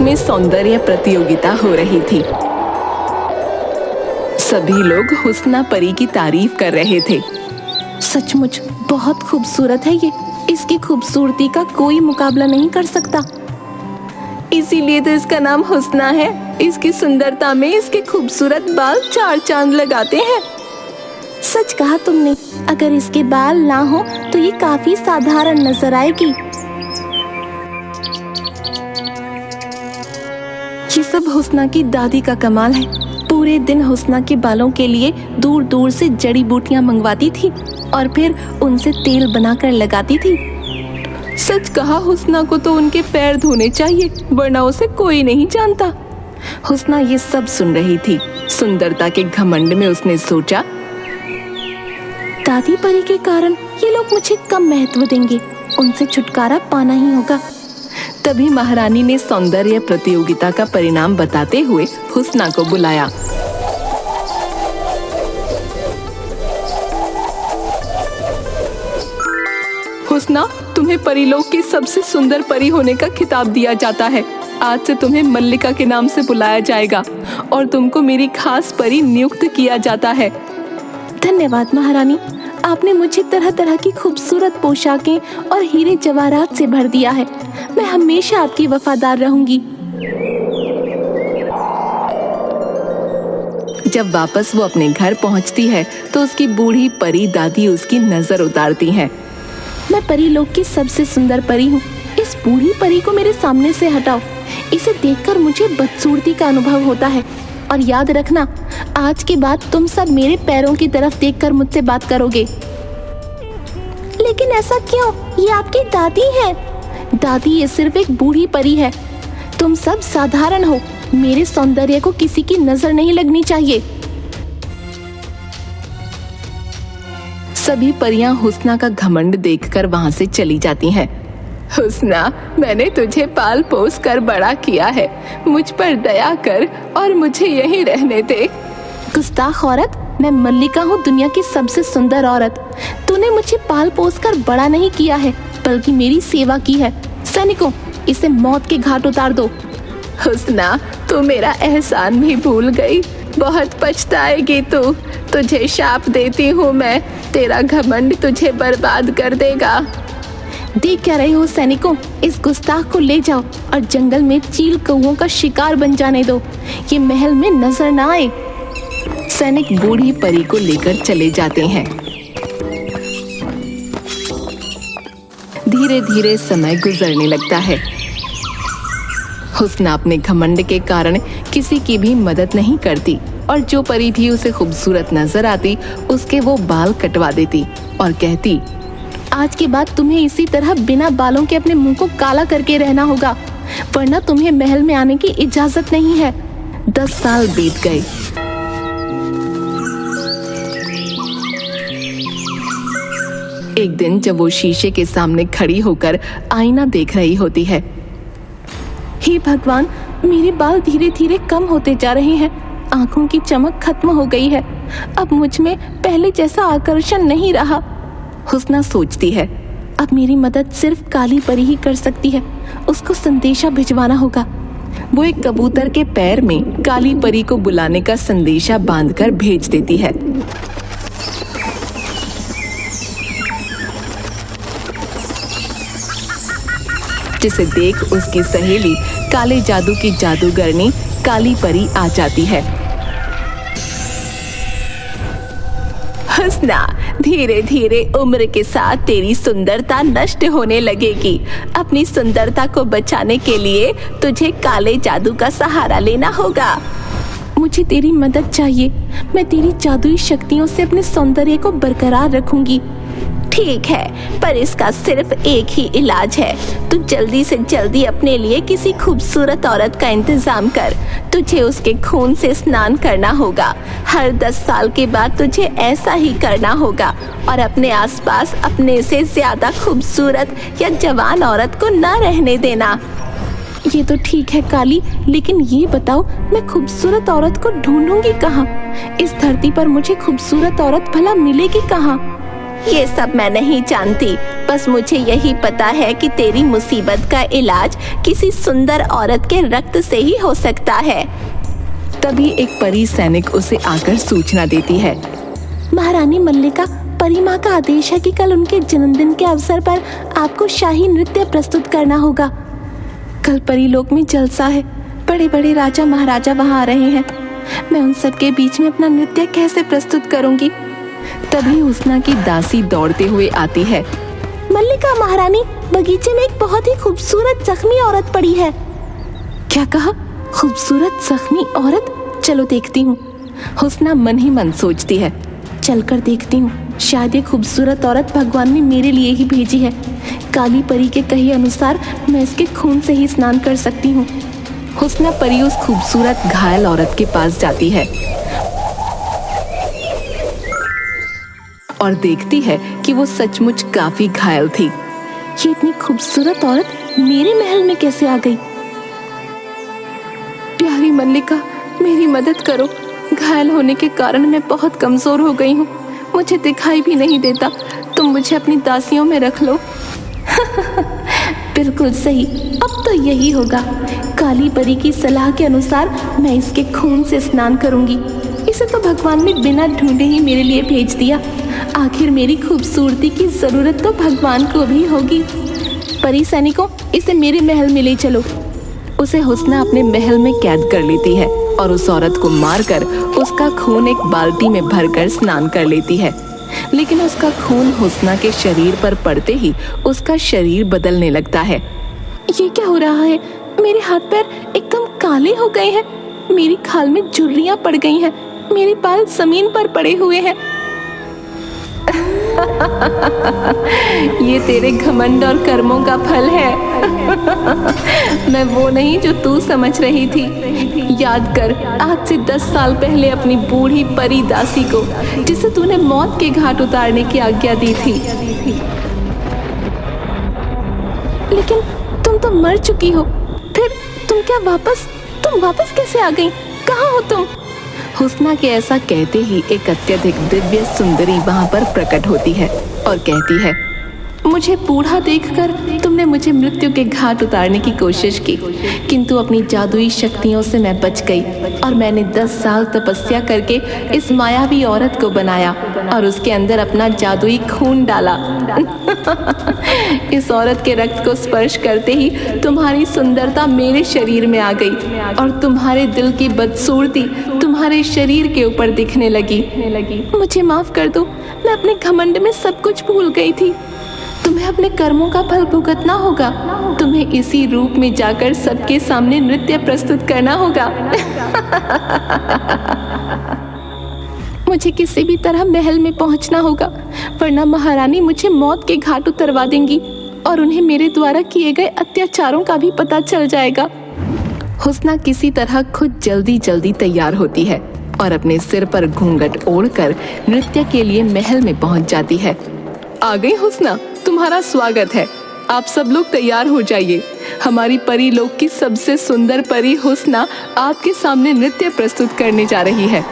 Park में सौंदर्य प्रतियोगिता हो रही थी। सभी लोग हुस्ना परी की तारीफ कर रहे थे। सचमुच बहुत खूबसूरत है ये, इसकी खूबसूरती का कोई मुकाबला नहीं कर सकता। इसीलिए तो इसका नाम हुस्ना है। इसकी सुंदरता में इसके खूबसूरत बाल चार चांद लगाते हैं। सच कहा तुमने, अगर इसके बाल ना हो तो ये काफी साधारण नजर आएगी। ये सब हुस्ना की दादी का कमाल है। पूरे दिन हुस्ना के बालों के लिए दूर दूर से जड़ी बूटियां मंगवाती थी और फिर उनसे तेल बनाकर लगाती थी। सच कहा, हुस्ना को तो उनके पैर धोने चाहिए, वरना उसे कोई नहीं जानता। हुस्ना ये सब सुन रही थी। सुंदरता के घमंड में उसने सोचा, दादी परी के कारण ये लोग मुझे कम महत्व देंगे, उनसे छुटकारा पाना ही होगा। तभी महारानी ने सौंदर्य प्रतियोगिता का परिणाम बताते हुए हुस्ना को बुलाया। हुस्ना, तुम्हें परीलोक की सबसे सुंदर परी होने का खिताब दिया जाता है। आज से तुम्हें मल्लिका के नाम से बुलाया जाएगा और तुमको मेरी खास परी नियुक्त किया जाता है। धन्यवाद महारानी, आपने मुझे तरह तरह की खूबसूरत पोशाकें और हीरे जवाहरात से भर दिया है। मैं हमेशा आपकी वफादार रहूंगी। जब वापस वो अपने घर पहुंचती है तो उसकी बूढ़ी परी दादी उसकी नजर उतारती हैं। मैं परीलोक की सबसे सुंदर परी हूँ। इस बूढ़ी परी को मेरे सामने से हटाओ। इसे देखकर मुझे बदसूरती का अनुभव होता है। और याद रखना, आज के बाद तुम सब मेरे पैरों की तरफ देखकर मुझसे बात करोगे। लेकिन ऐसा क्यों? ये आपकी दादी है। दादी, ये सिर्फ एक बूढ़ी परी है। तुम सब साधारण हो। मेरे सौंदर्य को किसी की नजर नहीं लगनी चाहिए। सभी परियां हुस्ना का घमंड देखकर वहां से चली जाती हैं। हुस्ना, मैंने तुझे पाल पोस कर बड़ा किया है। मुझ पर दया कर और मुझे यहीं रहने दे। गुस्ताख औरत, मैं मल्लिका हूँ, दुनिया की सबसे सुंदर औरत। तूने मुझे पाल पोस कर बड़ा नहीं किया है, बल्कि मेरी सेवा की है। सैनिकों, इसे मौत के घाट उतार दो। हुस्ना, तू मेरा एहसान भी भूल गई। बहुत पछताएगी तू। तुझे शाप देती हूँ मैं, तेरा घमंड तुझे बर्बाद कर देगा। देख क्या रहे हो सैनिकों? इस गुस्ताख को ले जाओ और जंगल में चील कौओं का शिकार बन जाने दो। ये महल में नजर ना आए। सैनिक बूढ़ी परी को लेकर चले जाते हैं। धीरे धीरे समय गुजरने लगता है। हुस्ना अपने घमंड के कारण किसी की भी मदद नहीं करती और जो परी भी उसे खूबसूरत नजर आती उसके वो बाल कटवा देती और कहती, आज के बाद तुम्हें इसी तरह बिना बालों के अपने मुंह को काला करके रहना होगा, वरना तुम्हें महल में आने की इजाजत नहीं है। 10 साल बीत गए। एक दिन जब वो शीशे के सामने खड़ी होकर आईना देख रही होती है, हे भगवान, मेरे बाल धीरे धीरे कम होते जा रहे हैं। आंखों की चमक खत्म हो गई है। अब मुझ में पहले जैसा आकर्षण नहीं रहा। हुस्ना सोचती है, अब मेरी मदद सिर्फ काली परी ही कर सकती है। उसको संदेशा भिजवाना होगा। वो एक कबूतर के पैर में काली परी को बुलाने का संदेशा बांधकर भेज देती है। जिसे देख उसकी सहेली काले जादू की जादूगरनी काली परी आ जाती है। हुस्ना, धीरे धीरे उम्र के साथ तेरी सुंदरता नष्ट होने लगेगी। अपनी सुंदरता को बचाने के लिए तुझे काले जादू का सहारा लेना होगा। मुझे तेरी मदद चाहिए। मैं तेरी जादुई शक्तियों से अपने सौंदर्य को बरकरार रखूंगी। ठीक है, पर इसका सिर्फ एक ही इलाज है। तू जल्दी से जल्दी अपने लिए किसी खूबसूरत औरत का इंतजाम कर। तुझे उसके खून से स्नान करना होगा। हर 10 साल के बाद तुझे ऐसा ही करना होगा और अपने आसपास अपने से ज्यादा खूबसूरत या जवान औरत को न रहने देना। ये तो ठीक है काली, लेकिन ये बताओ, मैं खूबसूरत औरत को ढूंढूंगी कहाँ? इस धरती पर मुझे खूबसूरत औरत भला मिलेगी कहाँ? ये सब मैं नहीं जानती, बस मुझे यही पता है कि तेरी मुसीबत का इलाज किसी सुंदर औरत के रक्त से ही हो सकता है। तभी एक परी सैनिक उसे आकर सूचना देती है। महारानी मल्लिका, परी माँ का आदेश है कि कल उनके जन्मदिन के अवसर पर आपको शाही नृत्य प्रस्तुत करना होगा। कल परीलोक में जलसा है, बड़े बड़े राजा महाराजा वहाँ आ रहे हैं। मैं उन सब के बीच में अपना नृत्य कैसे प्रस्तुत करूंगी? तभी हुस्ना की दासी दौड़ते हुए आती है। मल्लिका महारानी, बगीचे में एक बहुत ही खूबसूरत जख्मी औरत पड़ी है। क्या कहा? खूबसूरत जख्मी औरत? चलो देखती हूँ। हुस्ना मन ही मन सोचती है, चलकर देखती हूँ, शायद ये खूबसूरत औरत भगवान ने मेरे लिए ही भेजी है। काली परी के कहे अनुसार मैं इसके खून से ही स्नान कर सकती हूँ। हुस्ना परी उस खूबसूरत घायल औरत के पास जाती है और देखती है कि वो सचमुच काफी घायल थी। ये इतनी खूबसूरत औरत मेरे महल में कैसे आ गई? प्यारी मल्लिका, मेरी मदद करो। घायल होने के कारण मैं बहुत कमजोर हो गई हूँ, मुझे दिखाई भी नहीं देता। तुम मुझे अपनी दासियों में रख लो। बिल्कुल सही, अब तो यही होगा। काली परी की सलाह के अनुसार मैं इसके खून से स्नान करूंगी। इसे तो भगवान ने बिना ढूंढे ही मेरे लिए भेज दिया। आखिर मेरी खूबसूरती की जरूरत तो भगवान को भी होगी। परी सैनिकों, इसे मेरे महल में ले चलो। उसे हुस्ना अपने महल में कैद कर लेती है और उस औरत को मारकर उसका खून एक बाल्टी में भरकर स्नान कर लेती है। लेकिन उसका खून हुस्ना के शरीर पर पड़ते ही उसका शरीर बदलने लगता है। ये क्या हो रहा है? मेरे हाथ पैर एकदम काले हो गए हैं, मेरी खाल में झुर्रियां पड़ गई हैं, मेरे बाल जमीन पर पड़े हुए हैं। ये तेरे घमंड और कर्मों का फल है। मैं वो नहीं जो तू समझ रही थी। याद कर, आज से 10 साल पहले अपनी बूढ़ी परी दासी को, जिसे तूने मौत के घाट उतारने की आज्ञा दी थी। लेकिन तुम तो मर चुकी हो, फिर तुम वापस कैसे आ गई? कहाँ हो तुम? हुस्ना के ऐसा कहते ही एक अत्यधिक दिव्य सुंदरी वहां पर प्रकट होती है और कहती है, मुझे बूढ़ा देखकर तुमने मुझे मृत्यु के घाट उतारने की कोशिश की, किंतु अपनी जादुई शक्तियों से मैं बच गई और मैंने 10 साल तपस्या करके इस मायावी औरत को बनाया और उसके अंदर अपना जादुई खून डाला। इस औरत के रक्त को स्पर्श करते ही तुम्हारी सुंदरता मेरे शरीर में आ गई और तुम्हारे दिल की बदसूरती तुम्हारे शरीर के ऊपर दिखने लगी। मुझे माफ कर दो, मैं अपने घमंड में सब कुछ भूल गई थी। तुम्हें अपने कर्मों का फल भुगतना होगा। तुम्हें इसी रूप में जाकर सबके सामने नृत्य प्रस्तुत करना होगा। मुझे किसी भी तरह महल में पहुंचना होगा, वरना महारानी मुझे मौत के घाट उतरवा देंगी और उन्हें मेरे द्वारा किए गए अत्याचारों का भी पता चल जाएगा। हुस्ना किसी तरह खुद जल्दी जल्दी तैयार होती है और अपने सिर पर घूंघट ओढ़कर नृत्य के लिए महल में पहुंच जाती है। आ गई हुस्ना, तुम्हारा स्वागत है। आप सब लोग तैयार हो जाइए। हमारी परी लोक की सबसे सुंदर परी हुस्ना आपके सामने नृत्य प्रस्तुत करने जा रही है।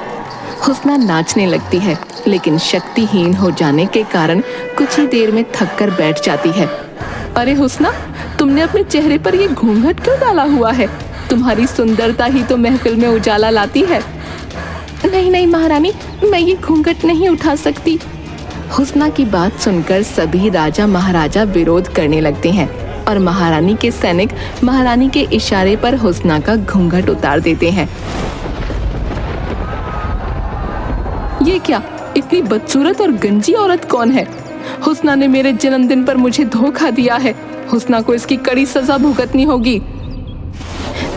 हुस्ना नाचने लगती है, लेकिन शक्तिहीन हो जाने के कारण कुछ ही देर में थक कर बैठ जाती है। अरे हुस्ना, तुमने अपने चेहरे पर ये घूंघट क्यों डाला हुआ है? तुम्हारी सुंदरता ही तो महफिल में उजाला लाती है। नहीं महारानी, मैं ये घूंघट नहीं उठा सकती। हुस्ना की बात सुनकर सभी राजा महाराजा विरोध करने लगते हैं और महारानी के सैनिक महारानी के इशारे पर हुस्ना का घूंघट उतार देते हैं। ये क्या, इतनी बदसूरत और गंजी औरत कौन है? हुस्ना ने मेरे जन्मदिन पर मुझे धोखा दिया है। हुस्ना को इसकी कड़ी सजा भुगतनी होगी।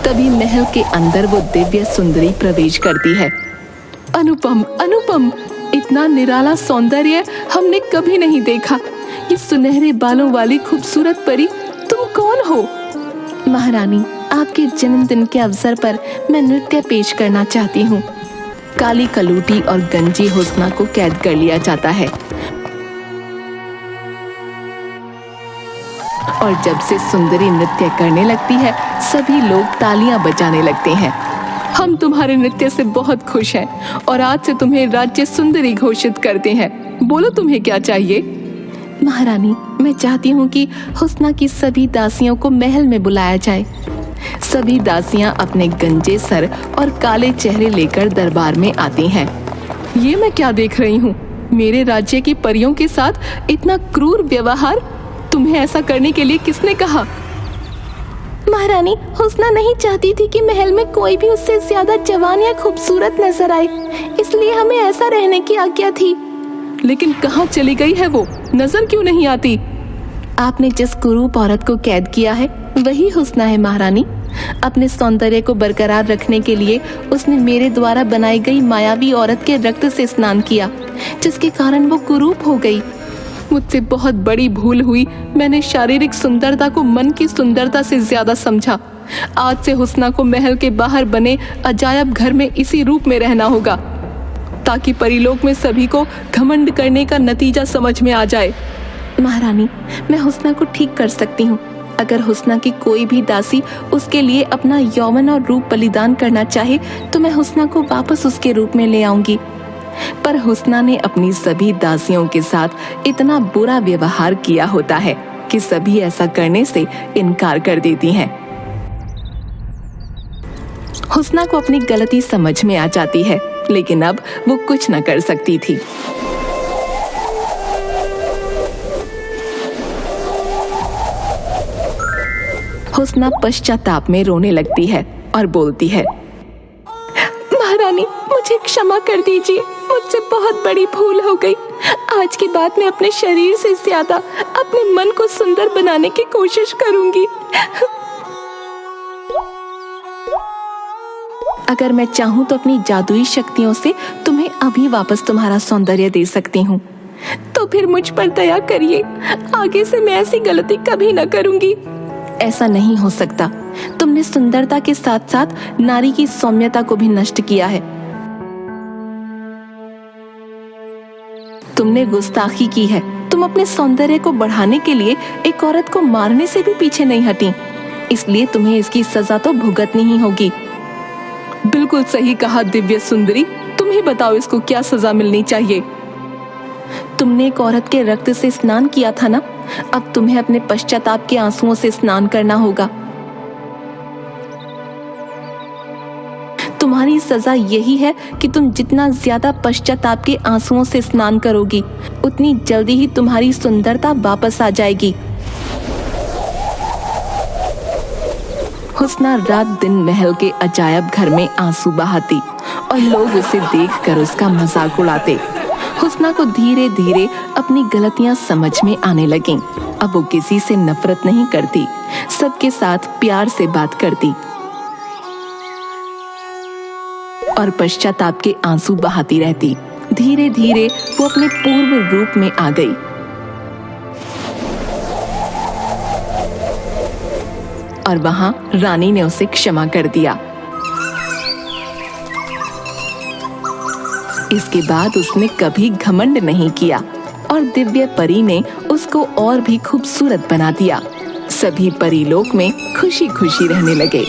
तभी महल के अंदर वो दिव्य सुंदरी प्रवेश करती है। अनुपम, अनुपम, इतना निराला सौंदर्य हमने कभी नहीं देखा। ये सुनहरे बालों वाली खूबसूरत परी, तुम कौन हो? महारानी, आपके जन्मदिन के अवसर पर मैं नृत्य पेश करना चाहती हूँ। काली कलूटी और गंजी हुस्ना को कैद कर लिया जाता है और जब से सुंदरी नृत्य करने लगती है, सभी लोग तालियां बजाने लगते हैं। हम तुम्हारे नृत्य से बहुत खुश हैं और आज से तुम्हें राज्य सुंदरी घोषित करते हैं। बोलो तुम्हें क्या चाहिए। महारानी, मैं चाहती हूँ कि हुस्ना की सभी दासियों को महल में बुलाया जाए। सभी दासियां अपने गंजे सर और काले चेहरे लेकर दरबार में आती हैं। ये मैं क्या देख रही हूँ? मेरे राज्य की परियों के साथ इतना क्रूर व्यवहार? तुम्हें ऐसा करने के लिए किसने कहा? महारानी, हुस्ना नहीं चाहती थी कि महल में कोई भी उससे ज्यादा जवान या खूबसूरत नजर आए, इसलिए हमें ऐसा रहने की आज्ञा थी। लेकिन कहाँ चली गई है वो? नजर क्यों नहीं आती? आपने जिस कुरूप औरत को कैद किया है वही हुस्ना है महारानी। अपने सौंदर्य को बरकरार रखने के लिए उसने मेरे द्वारा बनाई गई मायावी औरत के रक्त से स्नान किया, जिसके कारण वो कुरूप हो गई। मुझसे बहुत बड़ी भूल हुई। मैंने शारीरिक सुंदरता को मन की सुंदरता से ज्यादा समझा। आज से हुस्ना को महल के बाहर बने अजायब घर में इसी रूप में रहना होगा, ताकि परिलोक में सभी को घमंड करने का नतीजा समझ में आ जाए। महारानी, मैं हुस्ना को ठीक कर सकती हूँ। अगर हुस्ना की कोई भी दासी उसके लिए अपना यौवन और रूप बलिदान करना चाहे तो मैं हुस्ना को वापस उसके रूप में ले आऊंगी। पर हुस्ना ने अपनी सभी दासियों के साथ इतना बुरा व्यवहार किया होता है कि सभी ऐसा करने से इनकार कर देती हैं। हुस्ना को अपनी गलती समझ में आ जाती है, लेकिन अब वो कुछ न कर सकती थी। हुस्ना पश्चाताप में रोने लगती है और बोलती है, महारानी, मुझे क्षमा कर दीजिए। मुझसे बहुत बड़ी भूल हो गई। आज के बाद मैं अपने शरीर से ज्यादा अपने मन को सुंदर बनाने की कोशिश करूंगी। अगर मैं चाहूँ तो अपनी जादुई शक्तियों से तुम्हें अभी वापस तुम्हारा सौंदर्य दे सकती हूँ। तो फिर मुझ पर दया करिए। आगे से मैं ऐसी गलती कभी न करूंगी। ऐसा नहीं हो सकता। तुमने सुंदरता के साथ साथ नारी की सौम्यता को भी नष्ट किया है। तुमने गुस्ताखी की है। तुम अपने सौंदर्य को बढ़ाने के लिए एक औरत को मारने से भी पीछे नहीं हटी, इसलिए तुम्हें इसकी सजा तो भुगतनी ही होगी। बिल्कुल सही कहा दिव्य सुंदरी। तुम ही बताओ इसको क्या सजा मिलनी चाहिए। तुमने एक औरत के रक्त से स्नान किया था ना, अब तुम्हें अपने पश्चाताप के आंसुओं से स्नान करना होगा। तुम्हारी सजा यही है कि तुम जितना ज्यादा पश्चाताप के आंसुओं से स्नान करोगी, उतनी जल्दी ही तुम्हारी सुंदरता वापस आ जाएगी। हुस्ना रात दिन महल के अजायब घर में आंसू बहाती और लोग उसे देखकर उसका मजाक उड़ाते। हुस्ना को धीरे धीरे अपनी गलतियां समझ में आने लगीं। अब वो किसी से नफरत नहीं करती, सबके साथ प्यार से बात करती और पश्चाताप के आंसू बहाती रहती। धीरे धीरे वो अपने पूर्व रूप में आ गई और वहां रानी ने उसे क्षमा कर दिया। इसके बाद उसने कभी घमंड नहीं किया और दिव्य परी ने उसको और भी खूबसूरत बना दिया। सभी परीलोक में खुशी खुशी रहने लगे।